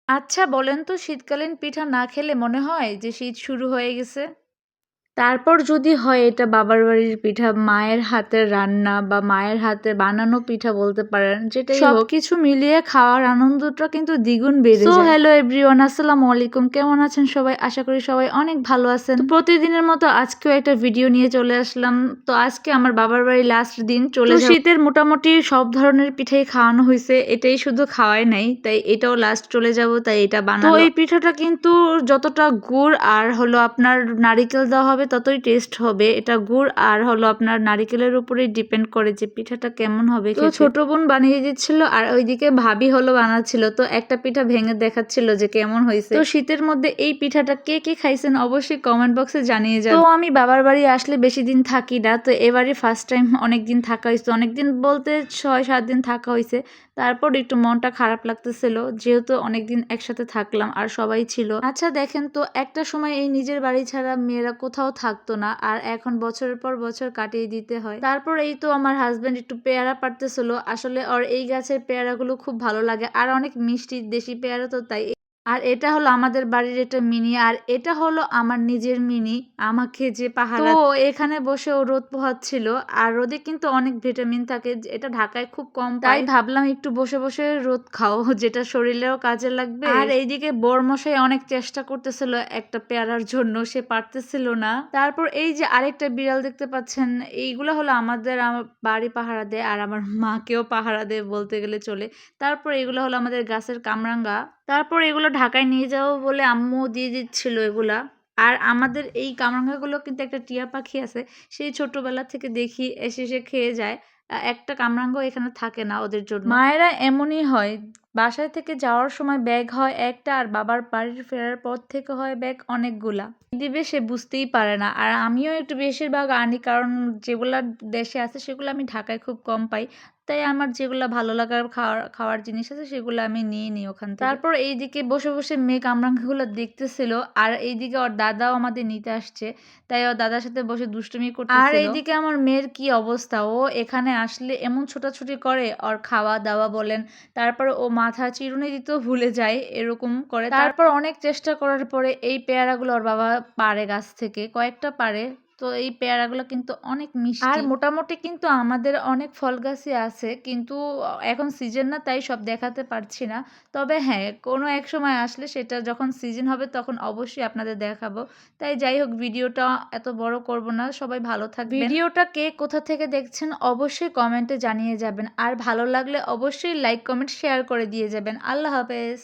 আচ্ছা বলেন তো শীতকালীন পিঠা না খেলে মনে হয় যে শীত শুরু হয়ে গেছে? তারপর যদি হয় এটা বাবার বাড়ির পিঠা, মায়ের হাতের রান্না বা মায়ের হাতে বানানো পিঠা বলতে পারেন, যেটাই হোক সবকিছু মিলিয়ে খাওয়ার আনন্দটা কিন্তু দ্বিগুণ বেড়ে যায়। হ্যালো এভরিওয়ান, আসসালামু আলাইকুম। কেমন আছেন সবাই? আশা করি সবাই অনেক ভালো আছেন। তো প্রতিদিনের মতো আজকেও একটা ভিডিও নিয়ে চলে আসলাম। তো আজকে আমার বাবার বাড়ির লাস্ট দিন চলে যাব। শীতের মোটামুটি সব ধরনের পিঠাই খাওয়ানো হইছে। এটাই শুধু খাওয়াই নাই। তাই এটাও লাস্ট চলে যাব, তাই এটা বানালো। তো এই পিঠাটা কিন্তু যতটা গুড় আর হলো আপনার নারিকেল দেওয়া হবে ততই টেস্ট হবে। এটা গুড় আর হলো আপনার নারিকেলের উপরেই ডিপেন্ড করে যে পিঠাটা কেমন হবে খেতে। তো ছোট বোন বানিয়ে দিচ্ছিল আর ওইদিকে ভাবি হলো বানাচ্ছিল। তো একটা পিঠা ভেঙে দেখাচ্ছিল যে কেমন হয়েছে। তো শীতের মধ্যে এই পিঠাটা কে কে খাইছেন অবশ্যই কমেন্ট বক্সে জানিয়ে যাবেন। তো আমি বাবার বাড়ি আসলে বেশি দিন থাকি না, তো এবারে ফার্স্ট টাইম অনেকদিন থাকা হয়েছে। অনেকদিন বলতে 6-7 দিন থাকা হয়েছে। তারপর একটু মনটা খারাপ লাগতেছিল, যেহেতু অনেকদিন একসাথে থাকলাম আর সবাই ছিল। আচ্ছা দেখেন তো, একটা সময় এই নিজের বাড়ি ছাড়া মেয়েরা কোথাও থাকতো না, আর এখন বছরের পর বছর কাটিয়ে দিতে হয়। তারপর এই তো আমার হাজবেন্ড একটু পেয়ারা পাড়তেছিল। আসলে ওর এই গাছের পেয়ারাগুলো খুব ভালো লাগে আর অনেক মিষ্টি, দেশি পেয়ারা তো তাই। আর এটা হলো আমাদের বাড়ির একটা মিনি, আর এটা হলো আমার নিজের মিনি, আমাকে যে পাহারা। তো এখানে বসে ও রোদ পোহাচ্ছিল, আর রোদে কিন্তু অনেক ভিটামিন থাকে, এটা ঢাকায় খুব কম পাই। তাই ভাবলাম একটু বসে বসে রোদ খাও, যেটা শরীরেও কাজে লাগবে। আর এইদিকে বরমশাই অনেক চেষ্টা করতেছিল একটা পেয়ারার জন্য, সে পারতেছিল না। তারপর এই যে আরেকটা বিড়াল দেখতে পাচ্ছেন, এইগুলো হলো আমাদের বাড়ি পাহারা দেয় আর আমার মাকেও পাহারা দেয় বলতে গেলে চলে। তারপর এগুলো হলো আমাদের গাছের কামরাঙ্গা। তারপর এগুলো ঢাকায় নিয়ে যাবো বলে আম্মু দিয়ে দিচ্ছিল এগুলা। আর আমাদের এই কামরাঙ্গাগুলো কিন্তু একটা টিয়া পাখি আছে, সেই ছোটবেলা থেকে দেখি এসে এসে খেয়ে যায়। একটা কামরাঙ্গাও এখানে থাকে না ওদের জন্য। মায়েরা এমনই হয়, বাসায় থেকে যাওয়ার সময় ব্যাগ হয় একটা, আর বাবার বাড়ির ফেরার পর থেকে হয় ব্যাগ অনেকগুলা। দিবে সে বুঝতেই পারে না। আর আমিও একটু বেশিরভাগ আনি, কারণ যেগুলা দেশে আছে সেগুলো আমি ঢাকায় খুব কম পাই। তাই আমার যেগুলা ভালো লাগার খাওয়ার জিনিস আছে সেগুলো আমি নিয়ে নিই ওখান থেকে। তারপর এইদিকে বসে বসে মেয়ে কামরাঙ্গাগুলো দেখতেছিল, আর এইদিকে ওর দাদাও আমাদের নিতে আসছে, তাই ওর দাদার সাথে বসে দুষ্টুমি করতেছিল। আর এইদিকে আমার মেয়ের কি অবস্থা, ও এখানে আসলে এমন ছোটাছুটি করে, ওর খাওয়া দাওয়া বলেন, তারপর ও মাথা চিরুনি দিতেও ভুলে যায়, এরকম করে। তারপর অনেক চেষ্টা করার পরে এই পেয়ারাগুলো ওর বাবা পাড়ে গাছ থেকে, কয়েকটা পাড়ে। তো এই পেয়ারাগুলো কিন্তু অনেক মিষ্টি। আর মোটামুটি কিন্তু আমাদের অনেক ফল গাছই আছে, কিন্তু এখন সিজন না, তাই সব দেখাতে পারছি না। তবে হ্যাঁ, কোনো এক সময় আসলে, সেটা যখন সিজন হবে তখন অবশ্যই আপনাদের দেখাবো। তাই যাই হোক, ভিডিওটা এত বড় করব না, সবাই ভালো থাকবেন। ভিডিওটা কে কোথা থেকে দেখছেন অবশ্যই কমেন্টে জানিয়ে যাবেন, আর ভালো লাগলে অবশ্যই লাইক কমেন্ট শেয়ার করে দিয়ে যাবেন। আল্লাহ হাফেজ।